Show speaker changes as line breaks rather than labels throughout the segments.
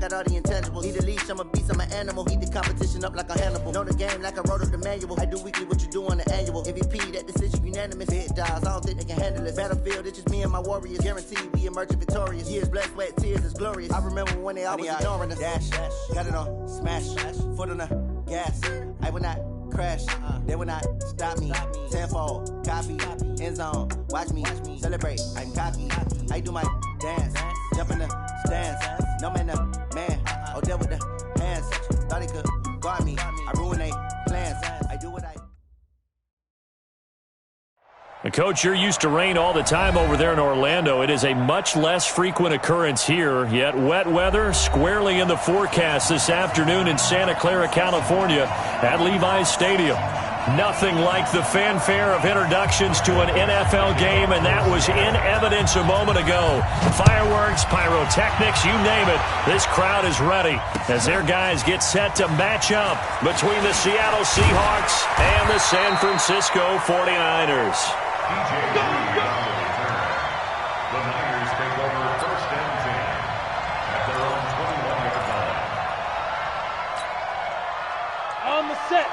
got all the intangibles. Need a leash, I'm a beast, I'm an animal. Heat the competition up like a Hannibal. Know the game like I wrote up the manual. I do weekly what you do on the annual. MVP, that decision unanimous. Big dials, I don't think they can handle it. Battlefield, it's just me and my warriors. Guaranteed we emerging victorious. Years, blood, sweat, tears, it's glorious. I remember when they always ignoring us. Dash, got it on, smash, foot on the gas. I will not crash, they will not stop me. Tenfold, copy, end zone, watch me celebrate. I'm cocky, I do my dance, jump in the stands. No man, oh, there with the hands. Thought he could guard me, I ruin they plans. I do what I.
Coach, you're used to rain all the time over there in Orlando. It is a much less frequent occurrence here, yet wet weather squarely in the forecast this afternoon in Santa Clara, California at Levi's Stadium. Nothing like the fanfare of introductions to an NFL game, and that was in evidence a moment ago. Fireworks, pyrotechnics, you name it. This crowd is ready as their guys get set to match up between the Seattle Seahawks and the San Francisco 49ers.
The Niners take over first and 10 at their own 21-yard line.
On the set.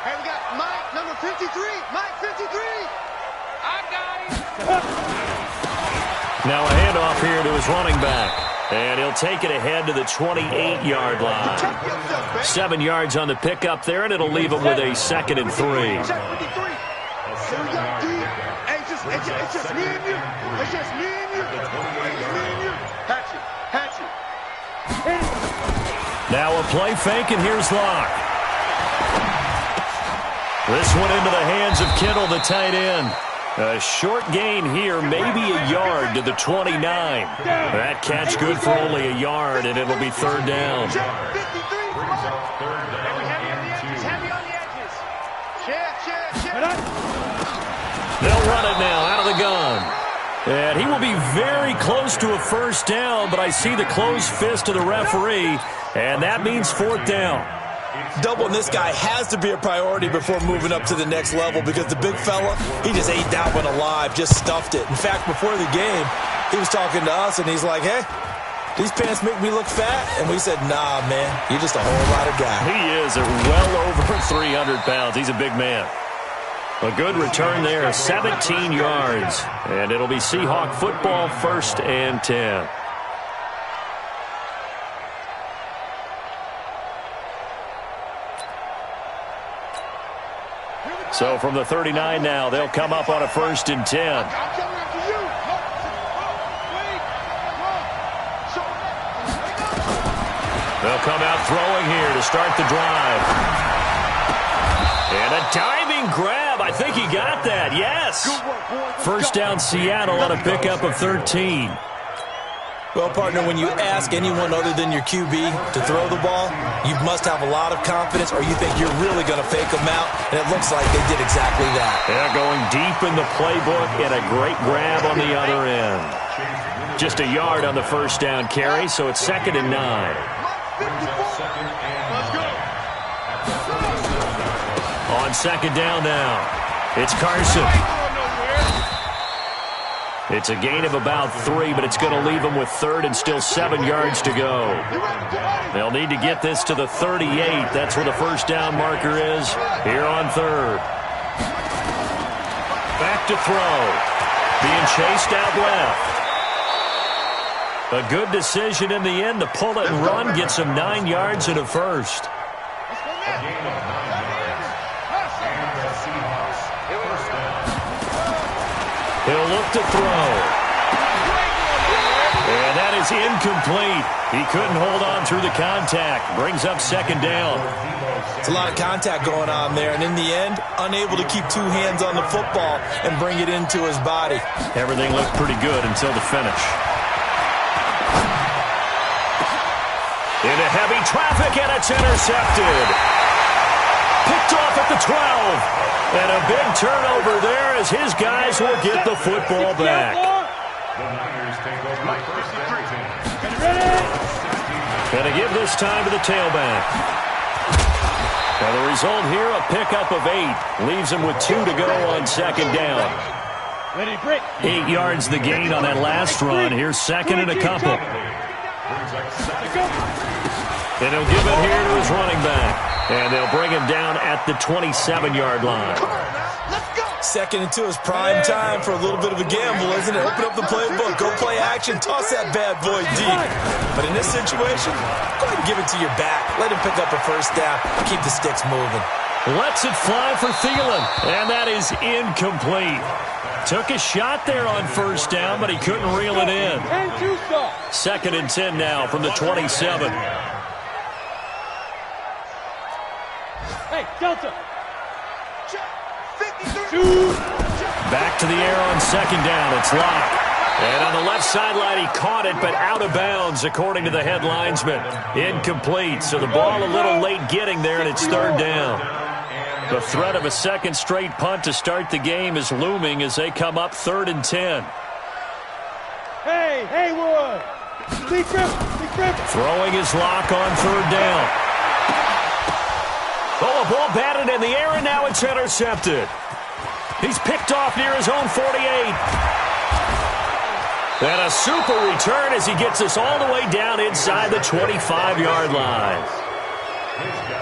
Hey, we got Mike, number 53. Mike, 53. I got him.
Now a handoff here to his running back. And he'll take it ahead to the 28-yard line. 7 yards on the pickup there, and it'll leave him with a 2nd and 3.
It's just me and you. It's just me and you. It's me and you. Hatch it.
Now a play fake, and here's Locke. This one into the hands of Kittle, the tight end. A short gain here, maybe a yard to the 29. That catch good for only a yard, and it'll be 3rd down.
Brings up 3rd down and 2.
Heavy on the edges. Check.
They'll run it now out of the gun. And he will be very close to a 1st down, but I see the closed fist of the referee, and that means 4th down.
Doubling this guy has to be a priority before moving up to the next level because the big fella, he just ate that one alive, just stuffed it. In fact, before the game, he was talking to us, and he's like, hey, these pants make me look fat. And we said, nah, man, you're just a whole lot of guy.
He is well over 300 pounds. He's a big man. A good return there, 17 yards. And it'll be Seahawk football, 1st and 10. So from the 39 now, they'll come up on a 1st and 10. They'll come out throwing here to start the drive. And a diving grab. I think he got that. Yes. 1st down Seattle on a pickup of 13.
Well, partner, when you ask anyone other than your QB to throw the ball, you must have a lot of confidence or you think you're really going to fake them out, and it looks like they did exactly that.
Yeah, going deep in the playbook and a great grab on the other end. Just a yard on the 1st down carry, so it's 2nd and 9.
Let's go.
On 2nd down now, it's Carson. It's a gain of about 3, but it's going to leave them with 3rd and still 7 yards to go. They'll need to get this to the 38. That's where the 1st down marker is here on 3rd. Back to throw. Being chased out left. A good decision in the end to pull it and run. Get some 9 yards and a 1st. He'll look to throw. And that is incomplete. He couldn't hold on through the contact. Brings up 2nd down.
It's a lot of contact going on there, and in the end, unable to keep 2 hands on the football and bring it into his body.
Everything looked pretty good until the finish. Into heavy traffic, and it's intercepted. Picked off at the 12. And a big turnover there as his guys will get the football back.
The Niners take over first and 10.
Going to give this time to the tailback. Now the result here, a pickup of 8. Leaves him with 2 to go on 2nd down. 8 yards the gain on that last run. Here's 2nd and a couple. And he'll give it here to his running back. And they'll bring him down at the 27-yard line.
Second and 2 is prime time for a little bit of a gamble, isn't it? Open up the playbook, go play action, toss that bad boy deep. But in this situation, go ahead and give it to your back. Let him pick up a first down. Keep the sticks moving.
Lets it fly for Thielen, and that is incomplete. Took a shot there on first down, but he couldn't reel it in. Second and 10 now from the 27.
Hey, Delta.
Back to the air on second down. It's locked. And on the left sideline, he caught it, but out of bounds, according to the head linesman. Incomplete, so the ball a little late getting there, and it's third down. The threat of a second straight punt to start the game is looming as they come up 3rd and 10.
Hey, Haywood. Big grip.
Throwing his lock on third down. Oh, a ball batted in the air, and now it's intercepted. He's picked off near his own 48. And a super return as he gets us all the way down inside the 25-yard line.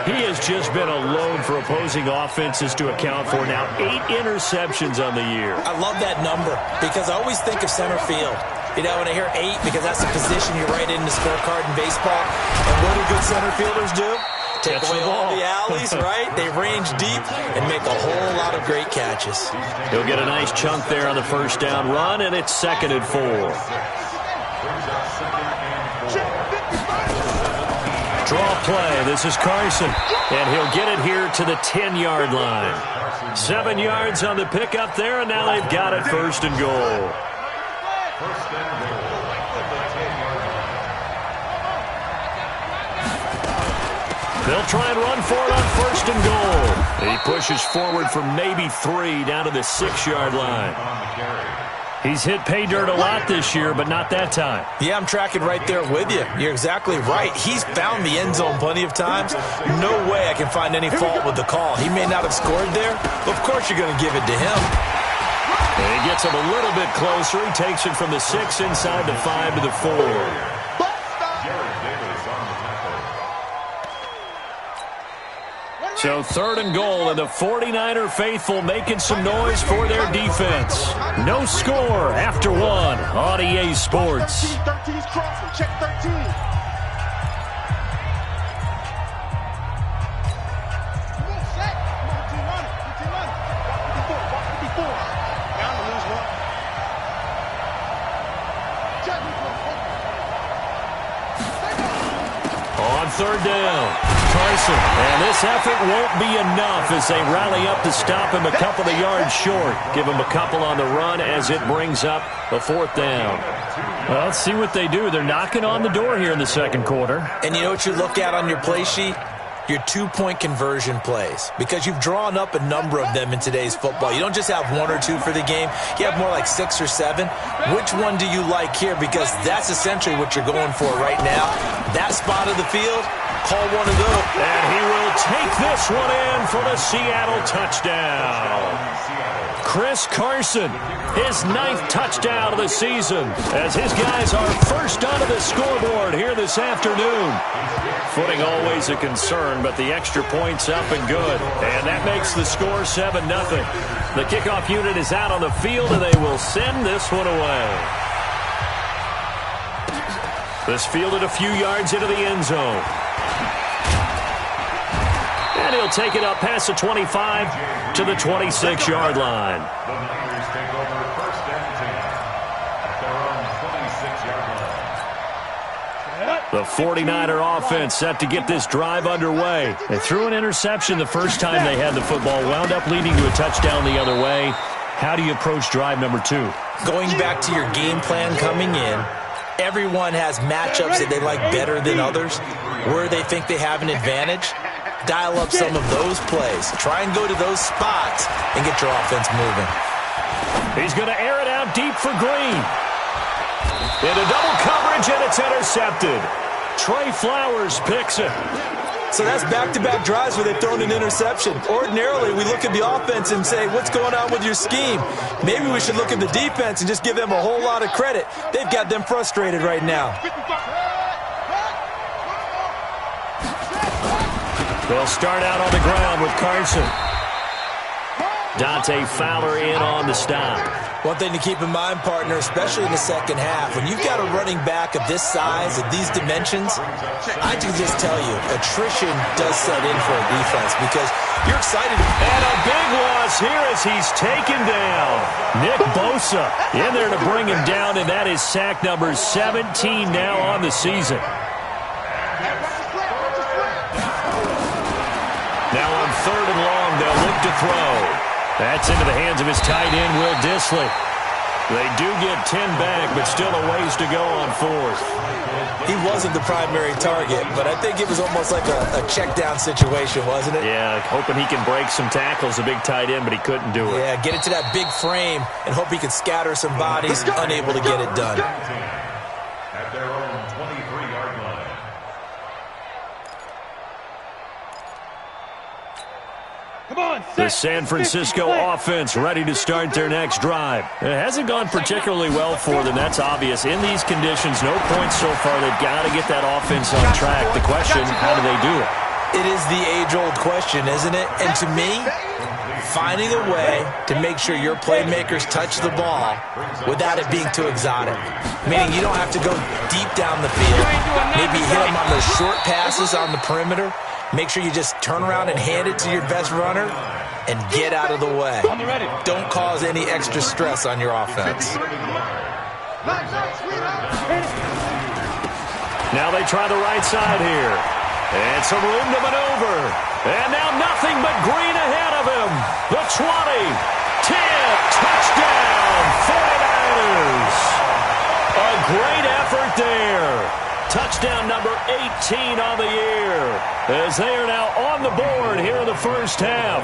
He has just been a load for opposing offenses to account for now. 8 interceptions on the year.
I love that number because I always think of center field. You know, when I hear 8, because that's the position you write in the scorecard in baseball. And what do good center fielders do? Take away all the alleys, right? They range deep and make a whole lot of great catches.
He'll get a nice chunk there on the first down run, and it's 2nd and 4. Draw play. This is Carson, and he'll get it here to the 10-yard line. 7 yards on the pickup there, and now they've got it 1st and goal. They'll try and run for it on 1st and goal. He pushes forward for maybe 3 down to the 6-yard line. He's hit pay dirt a lot this year, but not that time.
Yeah, I'm tracking right there with you. You're exactly right. He's found the end zone plenty of times. No way I can find any fault with the call. He may not have scored there, but of course you're going to give it to him.
And he gets him a little bit closer. He takes it from the 6 inside the 5 to the 4. So 3rd and goal, and the 49er faithful making some noise for their defense. No score after 1 on EA Sports.
13's crossing. Check 13.
On 3rd down, Carson. And this effort won't be enough as they rally up to stop him a couple of yards short. Give him a couple on the run as it brings up a 4th down. Well, let's see what they do. They're knocking on the door here in the 2nd quarter.
And you know what you look at on your play sheet? Your 2-point conversion plays, because you've drawn up a number of them in today's football. You don't just have 1 or 2 for the game. You have more like 6 or 7. Which one do you like here? Because that's essentially what you're going for right now. That spot of the field, call one of those.
And he will take this one in for the Seattle touchdown. Chris Carson, his 9th touchdown of the season, as his guys are first onto the scoreboard here this afternoon. Footing always a concern, but the extra point's up and good. And that makes the score 7-0. The kickoff unit is out on the field, and they will send this one away. This fielded a few yards into the end zone. And he'll take it up past the 25 to the 26-yard line.
The Niners take over 1st and 10 at their own 26-yard line.
The 49er offense set to get this drive underway. They threw an interception the first time they had the football, wound up leading to a touchdown the other way. How do you approach drive number 2?
Going back to your game plan coming in, everyone has matchups that they like better than others, where they think they have an advantage. Dial up some of those plays. Try and go to those spots and get your offense moving.
He's going to air it out deep for Green. Into double coverage, and it's intercepted. Trey Flowers picks it.
So that's back-to-back drives where they've thrown an interception. Ordinarily, we look at the offense and say, what's going on with your scheme? Maybe we should look at the defense and just give them a whole lot of credit. They've got them frustrated right now.
They'll start out on the ground with Carson. Dante Fowler in on the stop.
One thing to keep in mind, partner, especially in the second half, when you've got a running back of this size, of these dimensions, I can just tell you, attrition does set in for a defense because you're excited.
And a big loss here as he's taken down. Nick Bosa in there to bring him down, and that is sack number 17 now on the season. Now on 3rd and long, they'll look to throw. That's into the hands of his tight end, Will Dissly. They do get 10 back, but still a ways to go on 4th.
He wasn't the primary target, but I think it was almost like a check down situation, wasn't it?
Yeah, hoping he can break some tackles, a big tight end, but he couldn't do it.
Yeah, get it to that big frame and hope he can scatter some bodies, unable to get it done.
At their own 23-yard line.
The San Francisco offense ready to start their next drive. It hasn't gone particularly well for them. That's obvious. In these conditions, no points so far. They've got to get that offense on track. The question, how do they do it?
It is the age-old question, isn't it? And to me, finding a way to make sure your playmakers touch the ball without it being too exotic. Meaning you don't have to go deep down the field. Maybe hit them on those short passes on the perimeter. Make sure you just turn around and hand it to your best runner and get out of the way. Don't cause any extra stress on your offense.
Now they try the right side here. And some room to maneuver. And now nothing but green ahead of him. The 20, 10, touchdown, 49ers. A great effort there. Touchdown number 18 on the year as they are now on the board here in the first half.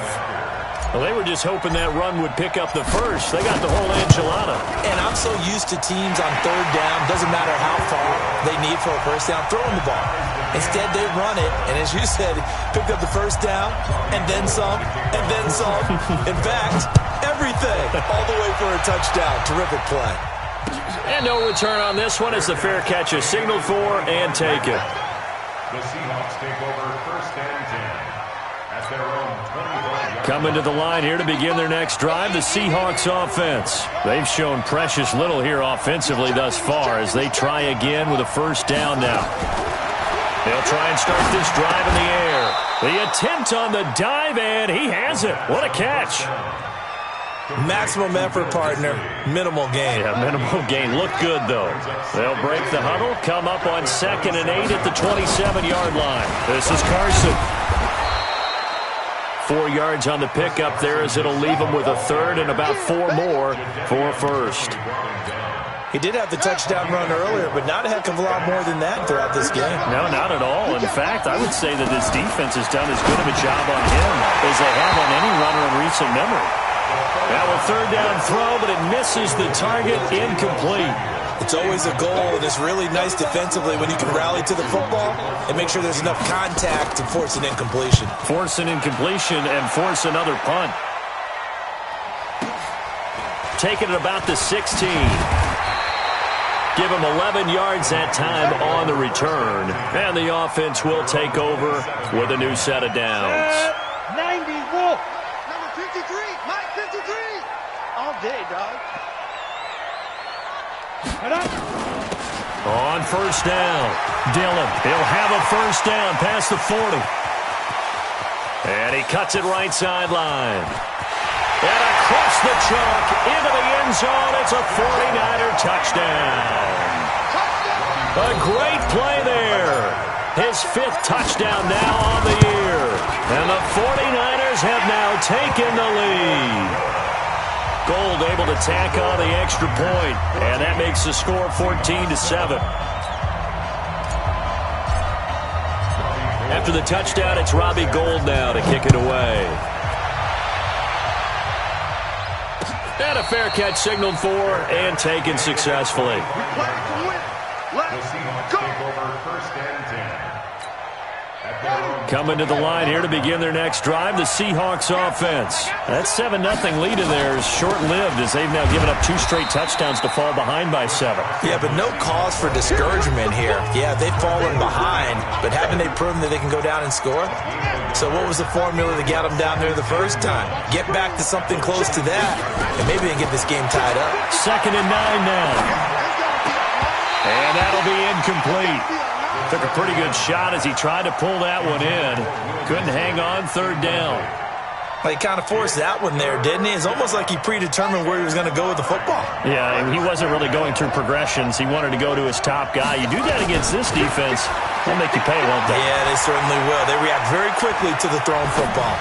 Well, they were just hoping that run would pick up the first. They got the whole enchilada.
And I'm so used to teams on 3rd down, doesn't matter how far they need for a first down, throwing the ball. Instead, they run it, and as you said, picked up the first down, and then some, and then some. In fact, everything, all the way for a touchdown. Terrific play.
And no return on this one as the fair catch is signaled for and taken.
The Seahawks take over 1st and 10 at their own 25-yard.
Coming to the line here to begin their next drive, the Seahawks offense. They've shown precious little here offensively thus far as they try again with a first down now. They'll try and start this drive in the air. The attempt on the dive, and he has it. What a catch.
Maximum effort, partner. Minimal gain.
Yeah, minimal gain. Look good, though. They'll break the huddle, come up on 2nd and 8 at the 27-yard line. This is Carson. 4 yards on the pickup there as it'll leave him with a 3rd and about 4 more for 1st.
He did have the touchdown run earlier, but not a heck of a lot more than that throughout this game.
No, not at all. In fact, I would say that this defense has done as good of a job on him as they have on any runner in recent memory. Now a 3rd down throw, but it misses the target, incomplete.
It's always a goal, and it's really nice defensively when you can rally to the football and make sure there's enough contact to force an incompletion.
Force an incompletion and force another punt. Taking it about the 16. Give him 11 yards that time on the return. And the offense will take over with a new set of downs.
90, Wolf.
Number 53, Mike 53. All day, dog.
On first down, Dillon. He'll have a first down past the 40. And he cuts it right sideline. And across the chalk into the end zone. It's a 49er touchdown. A great play there. His 5th touchdown now on the year. And the 49ers have now taken the lead. Gold able to tack on the extra point, and that makes the score 14-7. After the touchdown, it's Robbie Gould now to kick it away. And a fair catch signaled for and taken successfully.
We play to win. Let's
The Seahawks
go.
take over 1st and 10 at their own
Coming to the line here to begin their next drive, the Seahawks offense. That 7-0 lead in there is short-lived as they've now given up 2 straight touchdowns to fall behind by 7.
Yeah, but no cause for discouragement here. Yeah, they've fallen behind, but haven't they proven that they can go down and score? So what was the formula to get them down there the first time? Get back to something close to that, and maybe they get this game tied up.
2nd and 9 now. And that'll be incomplete. Took a pretty good shot as he tried to pull that one in. Couldn't hang on 3rd down.
Well, he kind of forced that one there, didn't he? It's almost like he predetermined where he was going to go with the football.
Yeah, he wasn't really going through progressions. He wanted to go to his top guy. You do that against this defense, they'll make you pay, won't they?
Yeah, they certainly will. They react very quickly to the thrown football.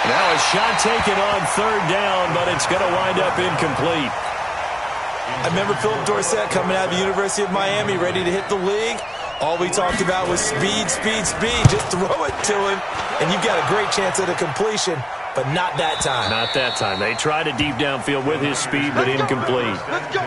Now a shot taken on 3rd down, but it's going to wind up incomplete.
I remember Philip Dorsett coming out of the University of Miami ready to hit the league. All we talked about was speed, speed, speed. Just throw it to him, and you've got a great chance at a completion, but not that time.
Not that time. They tried a deep downfield with his speed, but incomplete.
Let's go.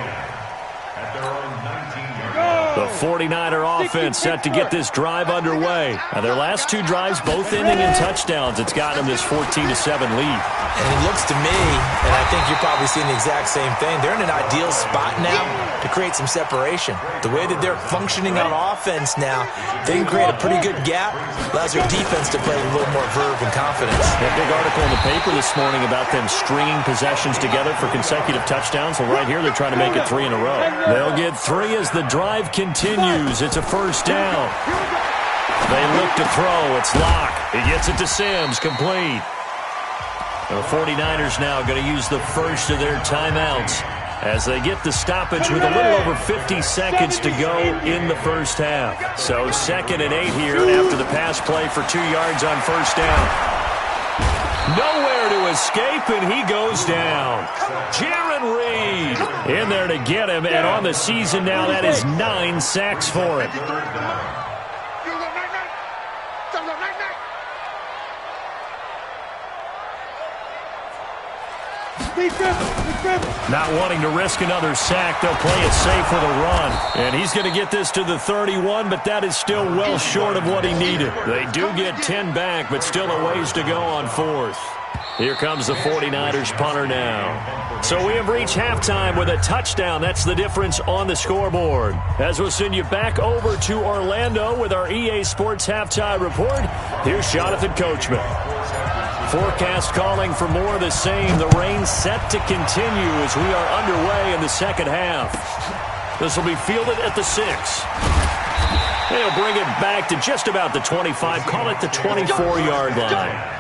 The 49er offense set to get this drive underway. Now, their last 2 drives, both ending in touchdowns. It's gotten them this 14-7 lead.
And it looks to me, and I think you're probably seeing the exact same thing, they're in an ideal spot now to create some separation. The way that they're functioning on offense now, they can create a pretty good gap, allows their defense to play with a little more verve and confidence.
A big article in the paper this morning about them stringing possessions together for consecutive touchdowns. So right here, they're trying to make it 3 in a row. They'll get 3 as the drive continues. It's a 1st down. They look to throw. It's Locke. He gets it to Sims. Complete. The 49ers now going to use the first of their timeouts as they get the stoppage with a little over 50 seconds to go in the first half. So 2nd and 8 here after the pass play for 2 yards on 1st down. Nowhere to escape, and he goes down. Jaron Reed in there to get him, and on the season now, that is 9 sacks for him. Not wanting to risk another sack, they'll play it safe with a run. And he's going to get this to the 31, but that is still well short of what he needed. They do get 10 back, but still a ways to go on 4th. Here comes the 49ers punter now. So we have reached halftime with a touchdown. That's the difference on the scoreboard. As we'll send you back over to Orlando with our EA Sports Halftime Report, here's Jonathan Coachman. Forecast calling for more of the same. The rain set to continue as we are underway in the 2nd half. This will be fielded at the 6. They'll bring it back to just about the 25. Call it the 24-yard line.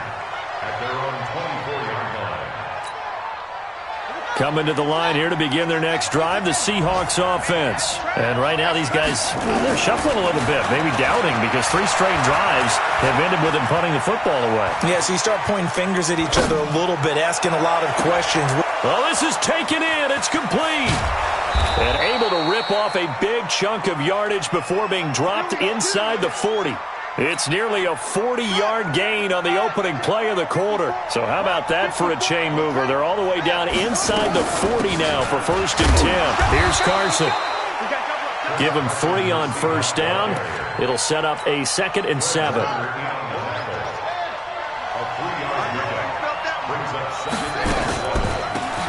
Coming to the line here to begin their next drive, the Seahawks offense. And right now these guys, they're shuffling a little bit, maybe doubting, because 3 straight drives have ended with them punting the football away.
Yeah, so you start pointing fingers at each other a little bit, asking a lot of questions.
Well, this is taken in. It's complete. And able to rip off a big chunk of yardage before being dropped inside the 40. It's nearly a 40-yard gain on the opening play of the quarter. So how about that for a chain mover? They're all the way down inside the 40 now for 1st and 10. Here's Carson. Give him 3 on 1st down. It'll set up a 2nd and 7.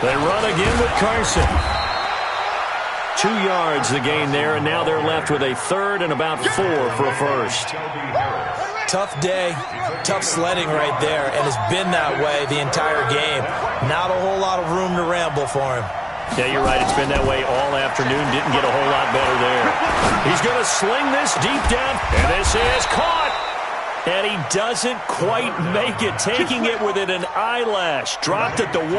They run again with Carson. 2 yards the gain there, and now they're left with a 3rd and about 4 for a 1st.
Tough day, tough sledding right there, and it's been that way the entire game. Not a whole lot of room to ramble for him.
Yeah, you're right. It's been that way all afternoon. Didn't get a whole lot better there. He's going to sling this deep down, and this is caught. And he doesn't quite make it, taking it within an eyelash. Dropped at the 1.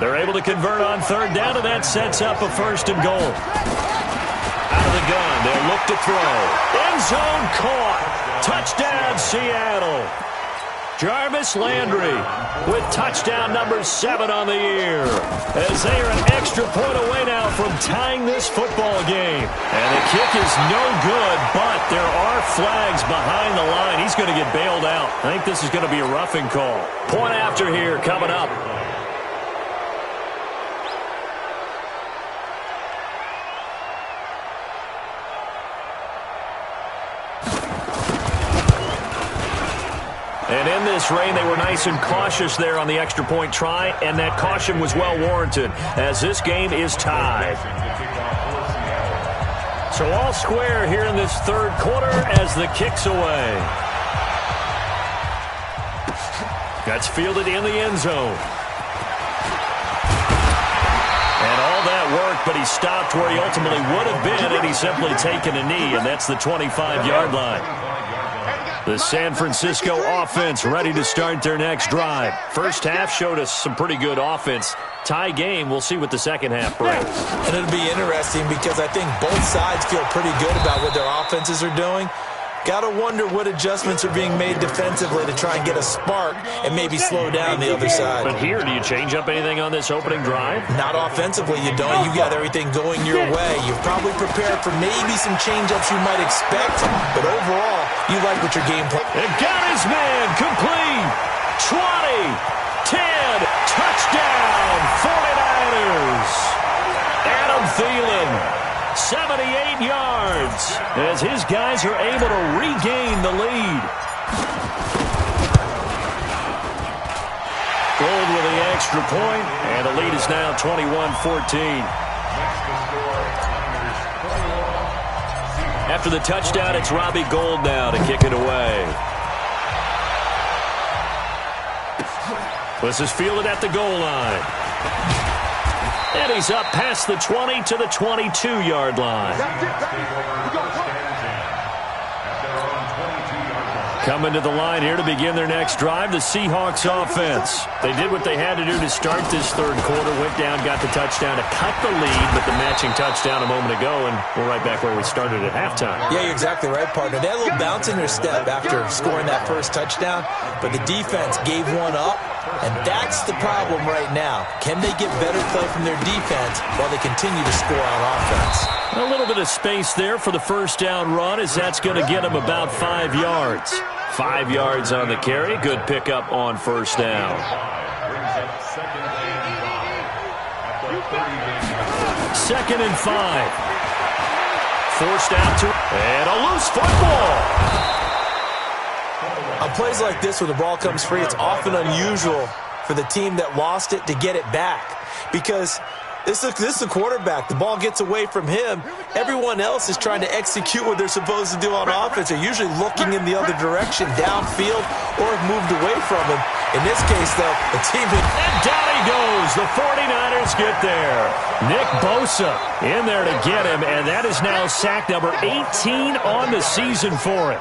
They're able to convert on 3rd down, and that sets up a 1st and goal. Out of the gun, they'll look to throw. End zone caught. Touchdown, Seattle. Jarvis Landry with touchdown number 7 on the year, as they are an extra point away now from tying this football game. And the kick is no good, but there are flags behind the line. He's going to get bailed out. I think this is going to be a roughing call. Point after here coming up. And in this rain, they were nice and cautious there on the extra point try, and that caution was well warranted as this game is tied. So all square here in this third quarter as the kick's away. That's fielded in the end zone. And all that work, but he stopped where he ultimately would have been had he simply taken a knee, and that's the 25-yard line. The San Francisco offense ready to start their next drive. First half showed us some pretty good offense. Tie game, we'll see what the second half brings.
And it'll be interesting because I think both sides feel pretty good about what their offenses are doing. Got to wonder what adjustments are being made defensively to try and get a spark and maybe slow down the other side.
But here, do you change up anything on this opening drive?
Not offensively, you don't. You got everything going your way. You've probably prepared for maybe some change-ups you might expect, but overall, you like what your game plan.
And got his man complete. 20, 10, touchdown, 49ers. Adam Thielen. 78 yards as his guys are able to regain the lead. Gold with the extra point, and the lead is now 21-14. After the touchdown, it's Robbie Gould now to kick it away. This is fielded at the goal line. And he's up past the 20 to the 22-yard line. Coming to the line here to begin their next drive, the Seahawks offense. They did what they had to do to start this third quarter, went down, got the touchdown to cut the lead, but the matching touchdown a moment ago, and we're right back where we started at halftime.
Yeah, you're exactly right, partner. They had a little bounce in their step after scoring that first touchdown, but the defense gave one up, and that's the problem right now. Can they get better play from their defense while they continue to score on offense?
A little bit of space there for the first down run, as that's going to get them about 5 yards. 5 yards on the carry. Good pickup on first down. Second and 5. Forced out to, and a loose football.
On plays like this where the ball comes free, it's often unusual for the team that lost it to get it back, because this is the quarterback. The ball gets away from him. Everyone else is trying to execute what they're supposed to do on offense. They're usually looking in the other direction, downfield, or have moved away from him. In this case, though, the team...
And down he goes. The 49ers get there. Nick Bosa in there to get him, and that is now sack number 18 on the season for him.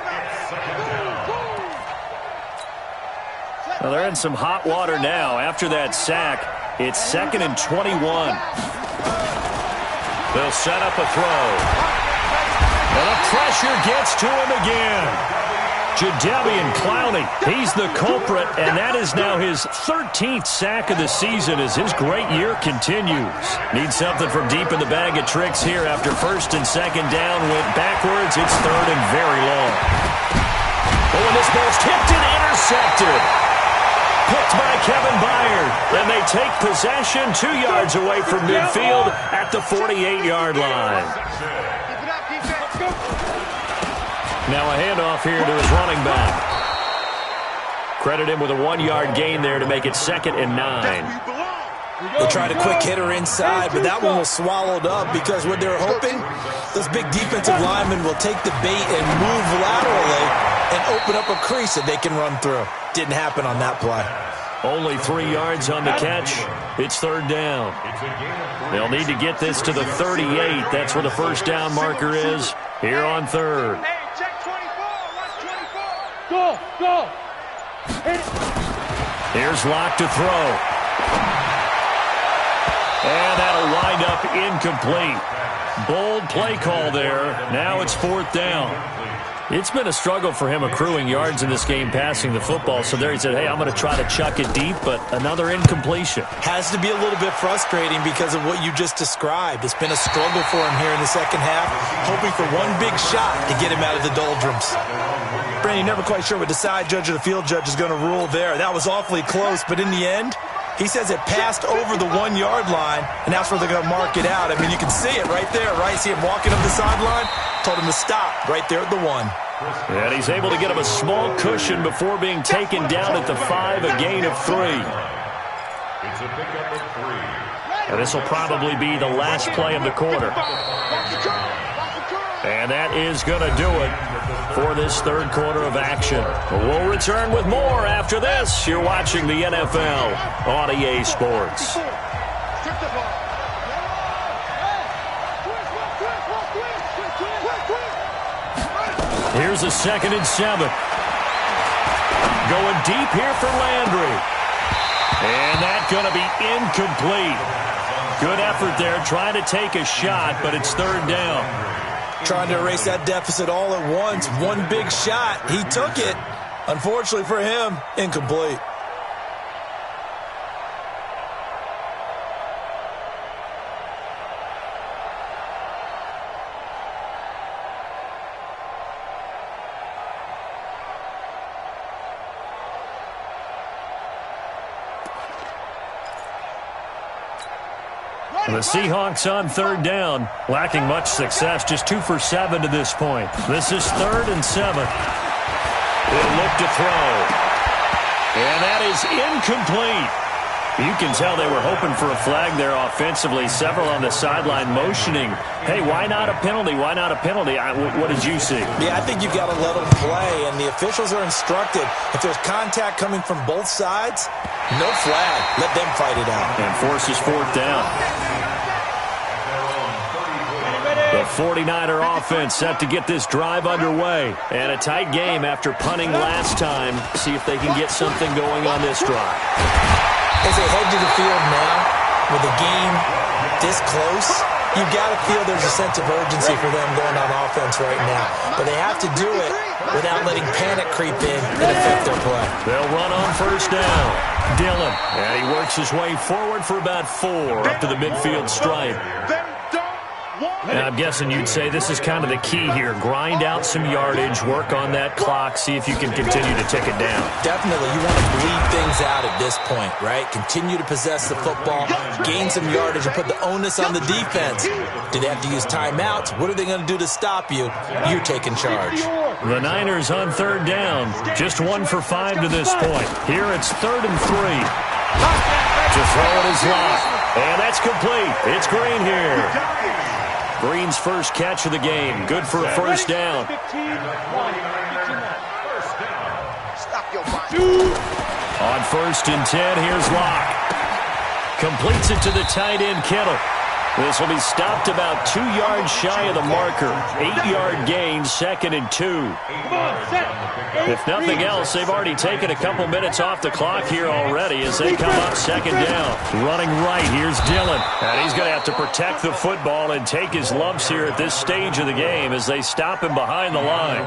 Well, they're in some hot water now. After that sack, it's 2nd and 21. They'll set up a throw. And the pressure gets to him again. Jadeveon Clowney, he's the culprit, and that is now his 13th sack of the season as his great year continues. Needs something from deep in the bag of tricks here after first and second down went backwards. It's third and very long. Oh, and this ball's tipped and intercepted. Picked by Kevin Byard, and they take possession 2 yards away from midfield at the 48-yard line. Now a handoff here to his running back. Credit him with a 1-yard gain there to make it 2nd and 9.
They tried a quick hitter inside, but that one was swallowed up because what they're hoping, those big defensive linemen will take the bait and move laterally and open up a crease that they can run through. Didn't happen on that play.
Only 3 yards on the catch. It's third down. They'll need to get this to the 38. That's where the first down marker is here on third.
Hey, check 24. Watch 24. Go. Hit it.
Here's Locke to throw. And that'll wind up incomplete. Bold play call there. Now it's fourth down. It's been a struggle for him accruing yards in this game passing the football. So there he said, hey, I'm going to try to chuck it deep, but another incompletion.
Has to be a little bit frustrating because of what you just described. It's been a struggle for him here in the second half, hoping for one big shot to get him out of the doldrums. Brandon, you're never quite sure what the side judge or the field judge is going to rule there. That was awfully close, but in the end, he says it passed over the 1 yard line, and that's where they're going to mark it out. I mean, you can see it right there, right? See him walking up the sideline? Told him to stop right there at the 1.
And he's able to get him a small cushion before being taken down at the 5, a gain of 3.
It's a pickup of 3.
And this will probably be the last play of the quarter. And that is going to do it for this third quarter of action. We'll return with more after this. You're watching the NFL on EA Sports. Here's a 2nd and 7. Going deep here for Landry. And that's going to be incomplete. Good effort there, trying to take a shot, but it's 3rd down.
Trying to erase that deficit all at once. One big shot. He took it. Unfortunately for him, incomplete.
The Seahawks on 3rd down, lacking much success, just 2 for 7 to this point. This is 3rd and 7. They'll look to throw. And that is incomplete. You can tell they were hoping for a flag there offensively. Several on the sideline motioning, hey, why not a penalty? Why not a penalty? What did you see?
Yeah, I think you've got to let them play, and the officials are instructed. If there's contact coming from both sides, no flag. Let them fight it out.
And forces 4th down. The 49er offense set to get this drive underway. And a tight game after punting last time. See if they can get something going on this drive.
As they head to the field now, with the game this close, you've got to feel there's a sense of urgency for them going on offense right now. But they have to do it without letting panic creep in and affect their play.
They'll run on 1st down. Dillon. And he works his way forward for about 4 up to the midfield stripe. And I'm guessing you'd say this is kind of the key here. Grind out some yardage, work on that clock, see if you can continue to tick it down.
Definitely. You want to bleed things out at this point, right? Continue to possess the football, gain some yardage, and put the onus on the defense. Do they have to use timeouts? What are they going to do to stop you? You're taking charge.
The Niners on 3rd down. Just 1 for 5 to this point. Here it's 3rd and 3. To throw it is Locke. And that's complete. It's Green here. Green's first catch of the game. Good for a 1st down. On 1st and 10, here's Locke. Completes it to the tight end, Kittle. This will be stopped about 2 yards shy of the marker. 8-yard gain, 2nd and 2. If nothing else, they've already taken a couple minutes off the clock here already as they come up 2nd down. Running right, here's Dillon. And he's going to have to protect the football and take his lumps here at this stage of the game as they stop him behind the line.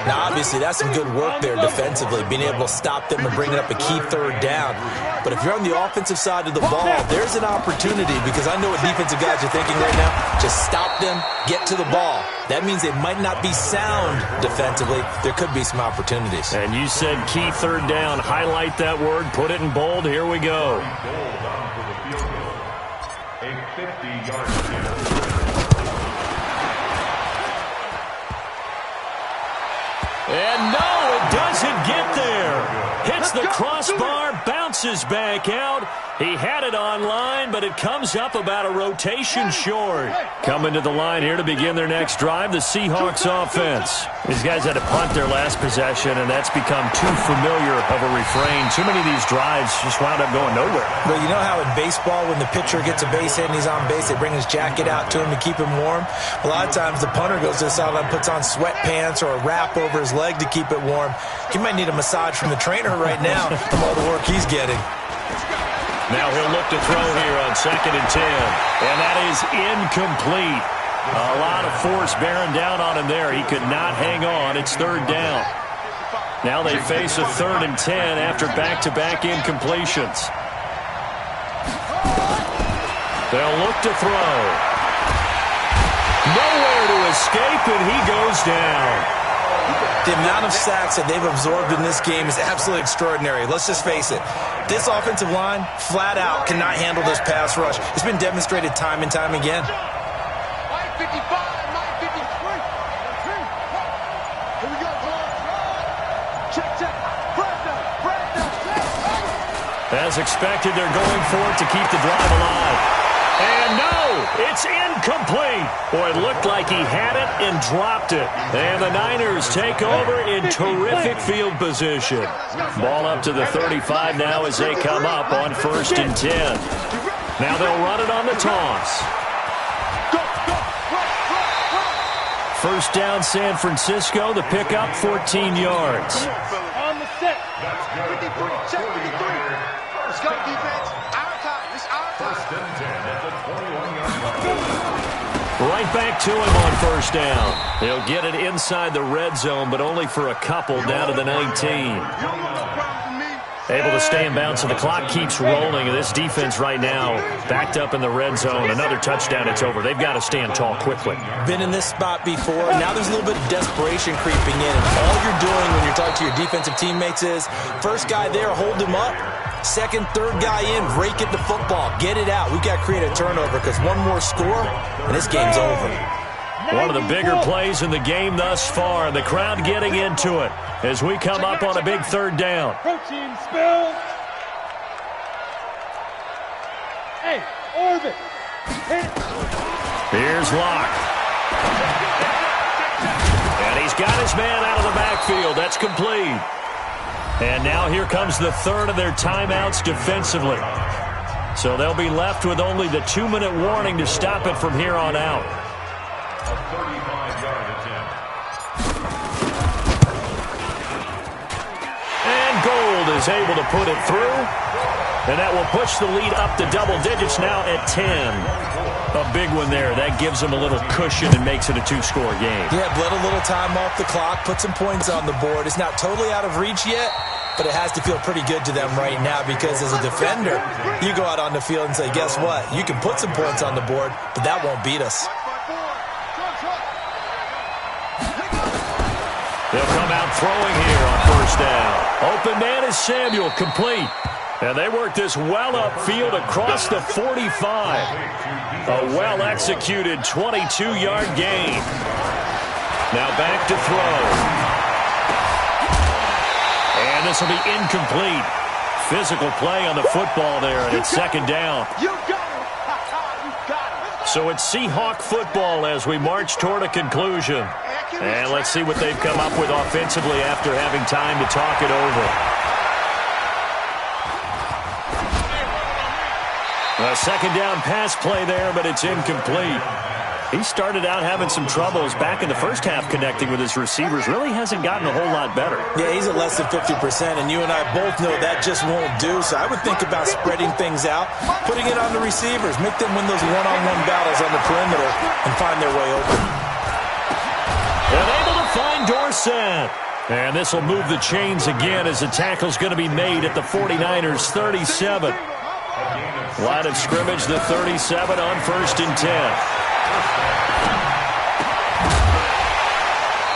Now, obviously, that's some good work there defensively, being able to stop them and bring it up a key 3rd down. But if you're on the offensive side of the ball, there's an opportunity because I know what defensive guys are thinking right now. Just stop them, get to the ball. That means they might not be sound defensively. There could be some opportunities.
And you said key 3rd down. Highlight that word. Put it in bold. Here we go.
A 50-yard kick.
And no, it doesn't get there. Hits the crossbar, bounces back out. He had it online, but it comes up about a rotation short. Coming to the line here to begin their next drive, the Seahawks offense. These guys had to punt their last possession, and that's become too familiar of a refrain. Too many of these drives just wound up going nowhere.
Well, you know how in baseball, when the pitcher gets a base hit and he's on base, they bring his jacket out to him to keep him warm? A lot of times the punter goes to the sideline, puts on sweatpants or a wrap over his leg to keep it warm. He might need a massage from the trainer right now from all the work he's getting.
Now he'll look to throw here on 2nd and 10. And that is incomplete. A lot of force bearing down on him there. He could not hang on. It's 3rd down. Now they face a 3rd and 10 after back-to-back incompletions. They'll look to throw. Nowhere to escape, and he goes down.
The amount of sacks that they've absorbed in this game is absolutely extraordinary. Let's just face it. This offensive line, flat out, cannot handle this pass rush. It's been demonstrated time and time again.
As expected, they're going for it to keep the drive alive. And no, it's incomplete. Boy, it looked like he had it and dropped it. And the Niners take over in terrific field position. Ball up to the 35 now as they come up on 1st and 10. Now they'll run it on the toss. First down, San Francisco. The pickup, 14 yards.
On the set.
53, check 53. Let's go, defense. Our time. It's our time.
1st and 10 at the 21-yard line.
Right back to him on 1st down. He'll get it inside the red zone, but only for a couple down to the 19. Able to stay in bounds, so the clock keeps rolling. And this defense right now backed up in the red zone. Another touchdown, it's over. They've got to stand tall quickly.
Been in this spot before. Now there's a little bit of desperation creeping in. And all you're doing when you're talking to your defensive teammates is, first guy there, hold him up. Second, third guy in, rake it to football. Get it out. We've got to create a turnover because one more score, and this game's over.
One of the bigger plays in the game thus far. The crowd getting into it as we come up on a big 3rd down.
Protein spill. Hey, Orbit.
Here's Locke. And he's got his man out of the backfield. That's complete. And now here comes the 3rd of their timeouts defensively. So they'll be left with only the 2-minute warning to stop it from here on out.
A 35-yard attempt.
And Gold is able to put it through. And that will push the lead up to double digits now at 10. A big one there. That gives them a little cushion and makes it a 2-score game.
Yeah, bled a little time off the clock, put some points on the board. It's not totally out of reach yet, but it has to feel pretty good to them right now because as a defender, you go out on the field and say, guess what? You can put some points on the board, but that won't beat us.
They'll come out throwing here on 1st down. Open man is Samuel, complete. And they work this well upfield across the 45. A well-executed 22-yard gain. Now back to throw. And this will be incomplete. Physical play on the football there, and it's 2nd down.
You got it. You got it.
So it's Seahawk football as we march toward a conclusion. And let's see what they've come up with offensively after having time to talk it over. A 2nd down pass play there, but it's incomplete. He started out having some troubles back in the first half connecting with his receivers. Really hasn't gotten a whole lot better.
Yeah, he's at less than 50%, and you and I both know that just won't do. So I would think about spreading things out, putting it on the receivers, make them win those one-on-one battles on the perimeter and find their way open.
And able to find Dorsett. And this will move the chains again as the tackle's going to be made at the 49ers' 37. Line of scrimmage, the 37 on 1st and 10.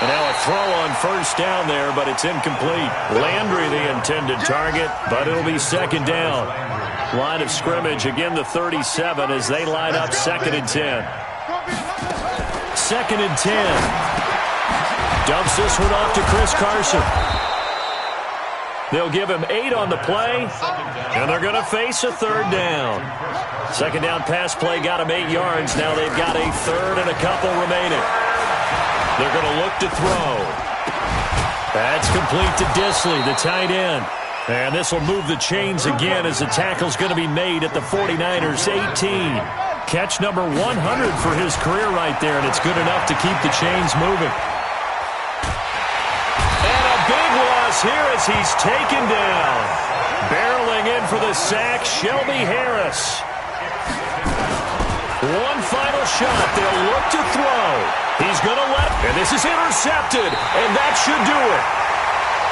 And now a throw on 1st down there, but it's incomplete. Landry the intended target, but it'll be 2nd down. Line of scrimmage, again the 37 as they line up 2nd and 10. 2nd and 10. Dumps this one off to Chris Carson. They'll give him 8 on the play, and they're going to face a 3rd down. 2nd down pass play got him 8 yards. Now they've got a 3rd and a couple remaining. They're going to look to throw. That's complete to Disley, the tight end. And this will move the chains again as the tackle's going to be made at the 49ers' 18. Catch number 100 for his career right there, and it's good enough to keep the chains moving. Here as he's taken down. Barreling in for the sack, Shelby Harris. One final shot. They'll look to throw. He's going to and this is intercepted, and that should do it.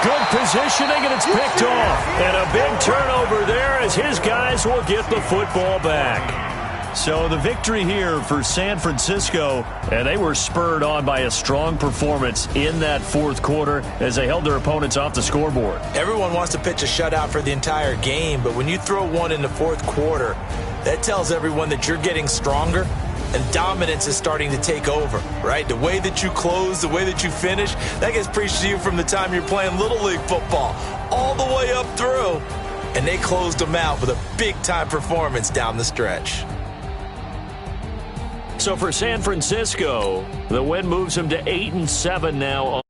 Good positioning, and it's picked off. And a big turnover there as his guys will get the football back. So the victory here for San Francisco, and they were spurred on by a strong performance in that 4th quarter as they held their opponents off the scoreboard.
Everyone wants to pitch a shutout for the entire game, but when you throw one in the 4th quarter, that tells everyone that you're getting stronger and dominance is starting to take over, right? The way that you close, the way that you finish, that gets preached to you from the time you're playing Little League football all the way up through. And they closed them out with a big-time performance down the stretch.
So for San Francisco, the win moves them to 8-7 now.